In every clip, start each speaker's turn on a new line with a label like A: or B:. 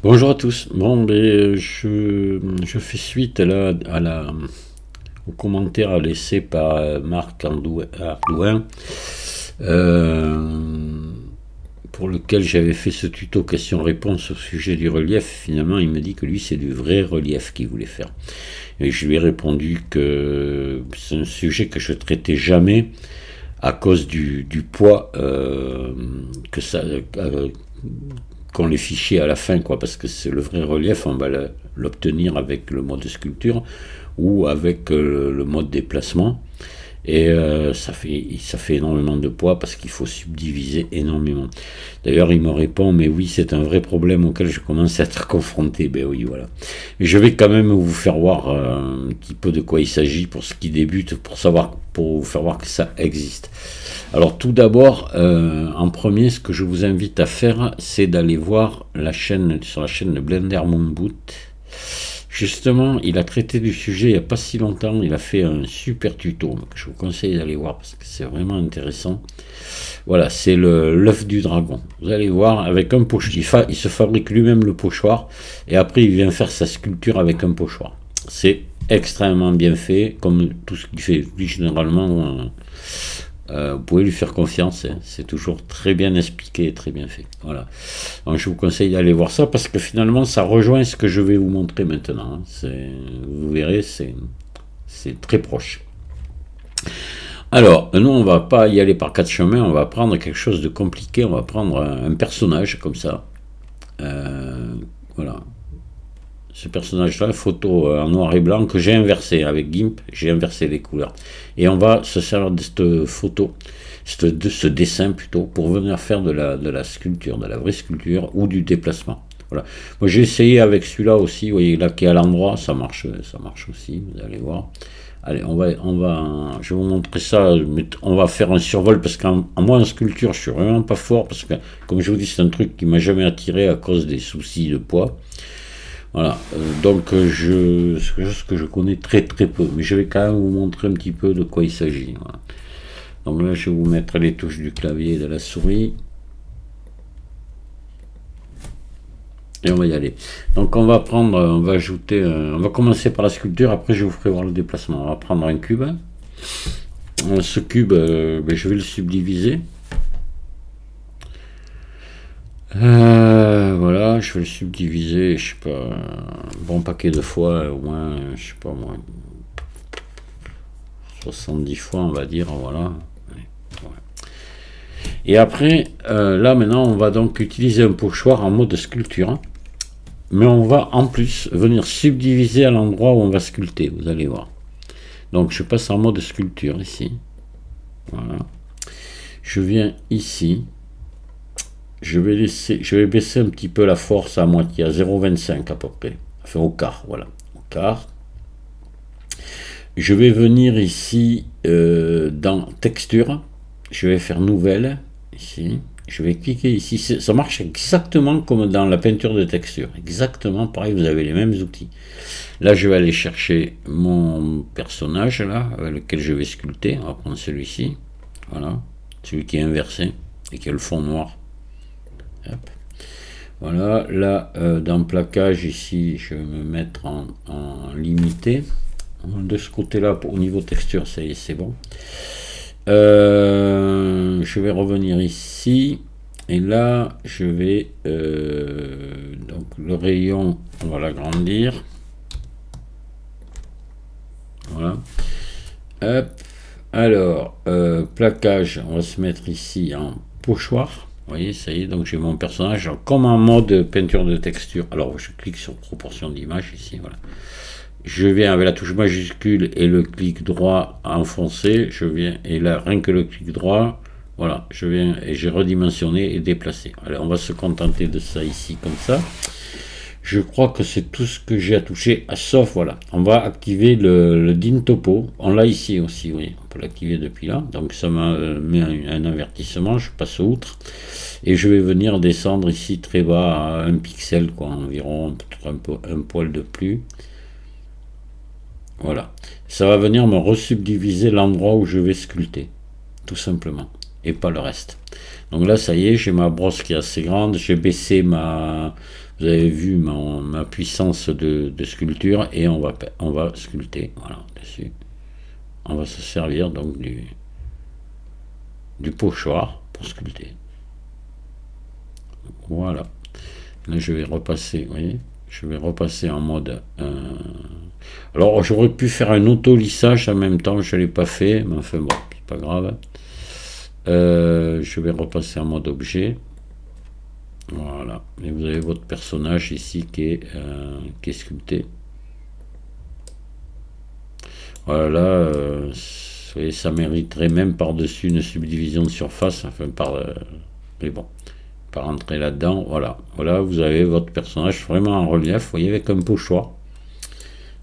A: Bonjour à tous. Bon, ben, je fais suite là, au commentaire laissé par Marc Ardouin, euh, pour lequel j'avais fait ce tuto question-réponse au sujet du relief. Finalement, il me dit que lui, c'est du vrai relief qu'il voulait faire. Et je lui ai répondu que c'est un sujet que je traitais jamais à cause du poids que ça, qu'ont les fichiers à la fin, quoi, parce que c'est le vrai relief, on va l'obtenir avec le mode sculpture ou avec le mode déplacement. Et ça fait énormément de poids parce qu'il faut subdiviser énormément. D'ailleurs, il me répond, mais oui, c'est un vrai problème auquel je commence à être confronté. Ben oui, voilà. Mais je vais quand même vous faire voir un petit peu de quoi il s'agit pour ceux qui débutent, pour vous faire voir que ça existe. Alors tout d'abord, en premier, ce que je vous invite à faire, c'est d'aller voir sur la chaîne de Blender Moonboot. Justement, il a traité du sujet il n'y a pas si longtemps, il a fait un super tuto que je vous conseille d'aller voir parce que c'est vraiment intéressant. Voilà, c'est l'œuf du dragon. Vous allez voir, avec un pochoir, il se fabrique lui-même le pochoir et après il vient faire sa sculpture avec un pochoir. C'est extrêmement bien fait, comme tout ce qu'il fait lui généralement. Vous pouvez lui faire confiance, hein. C'est toujours très bien expliqué et très bien fait. Voilà. Donc je vous conseille d'aller voir ça parce que finalement ça rejoint ce que je vais vous montrer maintenant, hein. Vous verrez, c'est très proche. Alors, nous on va pas y aller par quatre chemins, on va prendre quelque chose de compliqué, on va prendre un personnage comme ça. Voilà. Ce personnage-là, photo en noir et blanc que j'ai inversé avec GIMP, j'ai inversé les couleurs. Et on va se servir de cette photo, de ce dessin plutôt, pour venir faire de la sculpture, de la vraie sculpture ou du déplacement. Voilà. Moi j'ai essayé avec celui-là aussi, vous voyez là qui est à l'endroit, ça marche aussi, vous allez voir. Allez, je vais vous montrer ça, mais on va faire un survol parce qu'en moi en sculpture je suis vraiment pas fort parce que comme je vous dis c'est un truc qui m'a jamais attiré à cause des soucis de poids. Voilà, donc c'est quelque chose que je connais très très peu, mais je vais quand même vous montrer un petit peu de quoi il s'agit. Voilà. Donc là, je vais vous mettre les touches du clavier et de la souris. Et on va y aller. Donc on va ajouter, on va commencer par la sculpture, après je vous ferai voir le déplacement. On va prendre un cube. Ce cube, je vais le subdiviser. Voilà, je vais le subdiviser, je sais pas, un bon paquet de fois, au moins, je sais pas moi, 70 fois, on va dire, voilà. Et après, là maintenant, on va donc utiliser un pochoir en mode sculpture, hein. Mais on va en plus venir subdiviser à l'endroit où on va sculpter, vous allez voir. Donc je passe en mode sculpture ici, voilà. Je viens ici. Je vais baisser un petit peu la force à moitié, à 0,25 à peu près, enfin au quart, voilà, au quart. Je vais venir ici dans texture, je vais faire nouvelle, ici, je vais cliquer ici, ça marche exactement comme dans la peinture de texture, exactement pareil, vous avez les mêmes outils. Là je vais aller chercher mon personnage là, avec lequel je vais sculpter, on va prendre celui-ci, voilà, celui qui est inversé et qui a le fond noir. Hop. Voilà, là dans plaquage ici je vais me mettre en limité. De ce côté là au niveau texture ça y est, c'est bon. Je vais revenir ici et là je vais donc le rayon on va l'agrandir, voilà. Hop. Alors plaquage on va se mettre ici en pochoir. Vous voyez, ça y est, donc j'ai mon personnage comme en mode peinture de texture. Alors je clique sur proportion d'image ici, voilà. Je viens avec la touche majuscule et le clic droit enfoncé, je viens, et là rien que le clic droit, voilà, je viens et j'ai redimensionné et déplacé. Alors on va se contenter de ça ici comme ça. Je crois que c'est tout ce que j'ai à toucher, sauf voilà, on va activer le DIN Topo, on l'a ici aussi, oui, on peut l'activer depuis là, donc ça m'a mis un avertissement, je passe outre, et je vais venir descendre ici très bas à 1 pixel, quoi, environ, peut-être un poil de plus. Voilà, ça va venir me resubdiviser l'endroit où je vais sculpter, tout simplement, et pas le reste. Donc là, ça y est, j'ai ma brosse qui est assez grande, j'ai baissé Vous avez vu ma puissance de sculpture et on va sculpter, voilà, dessus. On va se servir donc du pochoir pour sculpter. Voilà. Là, je vais repasser, vous voyez, je vais repasser en mode... Alors, j'aurais pu faire un auto-lissage en même temps, je ne l'ai pas fait, mais enfin bon, c'est pas grave. Je vais repasser en mode objet. Voilà. Et vous avez votre personnage ici qui est sculpté. Voilà, ça mériterait même par-dessus une subdivision de surface, enfin mais bon, pas rentrer là-dedans. Voilà, voilà, vous avez votre personnage vraiment en relief, vous voyez, avec un pochoir.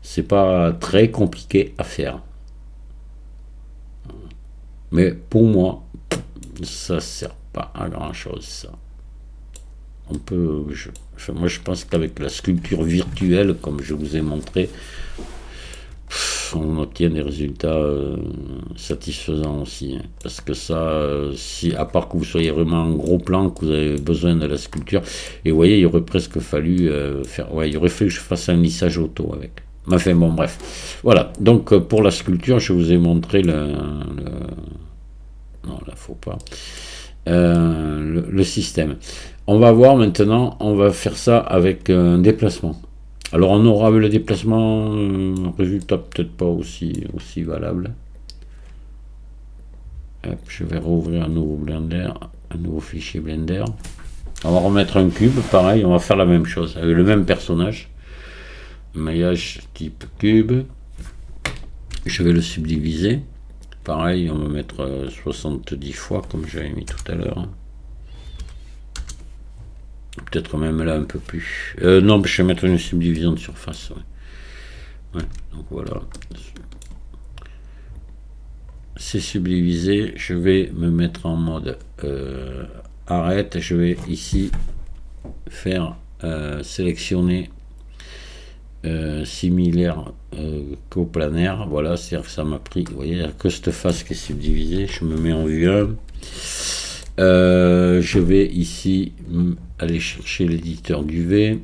A: C'est pas très compliqué à faire. Mais pour moi, ça sert pas à grand chose, ça. On peut, moi je pense qu'avec la sculpture virtuelle, comme je vous ai montré, on obtient des résultats satisfaisants aussi, hein. Parce que ça, si à part que vous soyez vraiment en gros plan, que vous avez besoin de la sculpture, et vous voyez, il aurait presque fallu il aurait fallu que je fasse un lissage auto avec. Enfin bon, bref, voilà. Donc pour la sculpture, je vous ai montré non, là faut pas le système. On va voir maintenant, on va faire ça avec un déplacement. Alors on aura le déplacement, résultat peut-être pas aussi valable. Hop, je vais rouvrir un nouveau Blender, un nouveau fichier Blender. On va remettre un cube, pareil, on va faire la même chose, avec le même personnage. Maillage type cube. Je vais le subdiviser. Pareil, on va mettre 70 fois, comme j'avais mis tout à l'heure. Peut-être même là un peu plus. Non, je vais mettre une subdivision de surface. Ouais, donc voilà. C'est subdivisé. Je vais me mettre en mode arrête. Je vais ici faire sélectionner similaire coplanaire. Voilà, c'est-à-dire que ça m'a pris. Vous voyez, il n'y a que cette face qui est subdivisée. Je me mets en vue 1. Je vais ici aller chercher l'éditeur d'UV.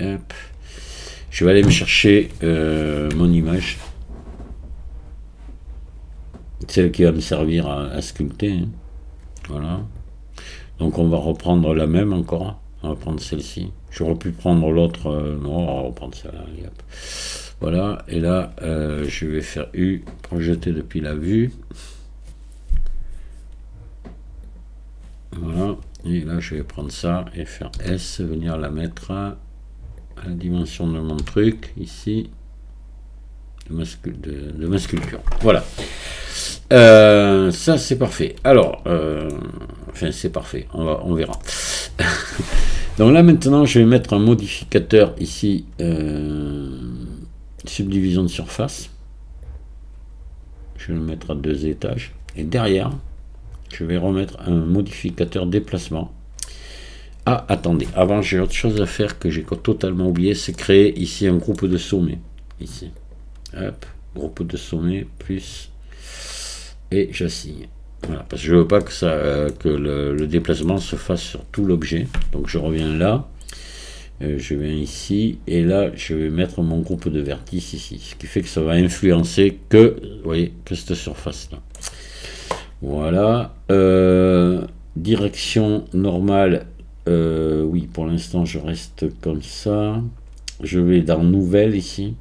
A: Hop. Je vais aller me chercher mon image, celle qui va me servir à sculpter, hein. Voilà. Donc on va reprendre la même encore. On va prendre celle-ci. J'aurais pu prendre l'autre. Non, on va reprendre celle-là. Voilà. Et là, je vais faire U, projeter depuis la vue. Voilà, et là je vais prendre ça et faire S, venir la mettre à la dimension de mon truc, ici, de ma sculpture. Voilà. Ça c'est parfait. Alors, enfin c'est parfait, on verra. Donc là maintenant je vais mettre un modificateur ici, subdivision de surface. Je vais le mettre à 2 étages. Et derrière, je vais remettre un modificateur déplacement. Ah, attendez, avant j'ai autre chose à faire que j'ai totalement oublié, c'est créer ici un groupe de sommet. Ici. Hop, groupe de sommet, plus, et j'assigne. Voilà, parce que je veux pas que le déplacement se fasse sur tout l'objet. Donc je reviens là, je viens ici, et là je vais mettre mon groupe de vertices ici. Ce qui fait que ça va influencer que, vous voyez, que cette surface-là. Voilà, direction normale, oui, pour l'instant je reste comme ça. Je vais dans nouvelle ici,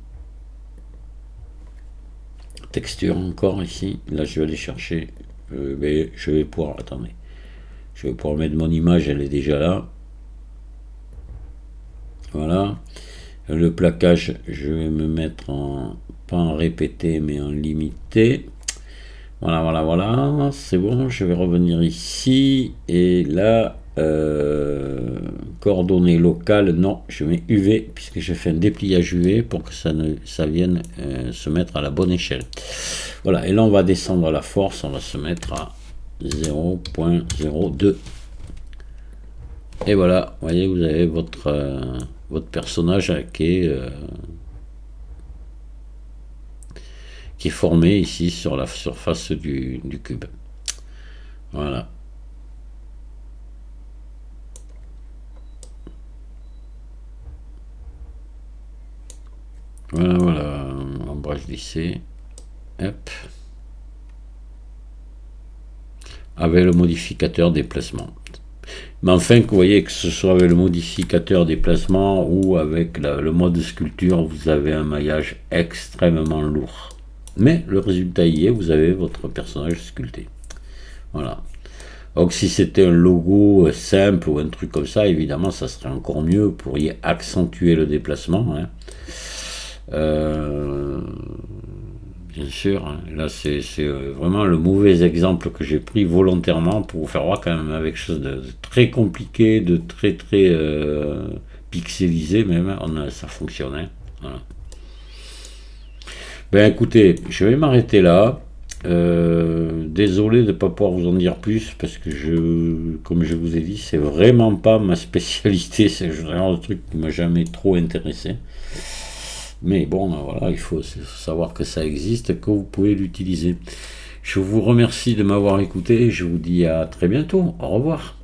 A: texture encore ici. Là je vais aller chercher, mais je vais pouvoir, attendez, je vais pouvoir mettre mon image, elle est déjà là. Voilà, le plaquage, je vais me mettre pas en répété mais en limité. Voilà, c'est bon, je vais revenir ici, et là, coordonnées locales, non, je mets UV, puisque j'ai fait un dépliage UV pour que ça vienne se mettre à la bonne échelle. Voilà, et là on va descendre à la force, on va se mettre à 0.02. Et voilà, vous voyez, vous avez votre personnage qui est formé ici sur la surface du cube. Voilà. Voilà, voilà, ombrage lissé. Hop. Avec le modificateur déplacement. Mais enfin, que vous voyez que ce soit avec le modificateur déplacement ou avec le mode sculpture, vous avez un maillage extrêmement lourd. Mais le résultat y est, vous avez votre personnage sculpté. Voilà. Donc si c'était un logo simple ou un truc comme ça, évidemment, ça serait encore mieux. Vous pourriez accentuer le déplacement. Hein. Euh, Bien sûr, hein. Là c'est vraiment le mauvais exemple que j'ai pris volontairement pour vous faire voir quand même avec quelque chose de très compliqué, de très très pixelisé même, ça fonctionnait. Voilà. Ben écoutez, je vais m'arrêter là. Désolé de ne pas pouvoir vous en dire plus parce que comme je vous ai dit, c'est vraiment pas ma spécialité, c'est vraiment un truc qui m'a jamais trop intéressé. Mais bon, voilà, il faut savoir que ça existe et que vous pouvez l'utiliser. Je vous remercie de m'avoir écouté et je vous dis à très bientôt. Au revoir.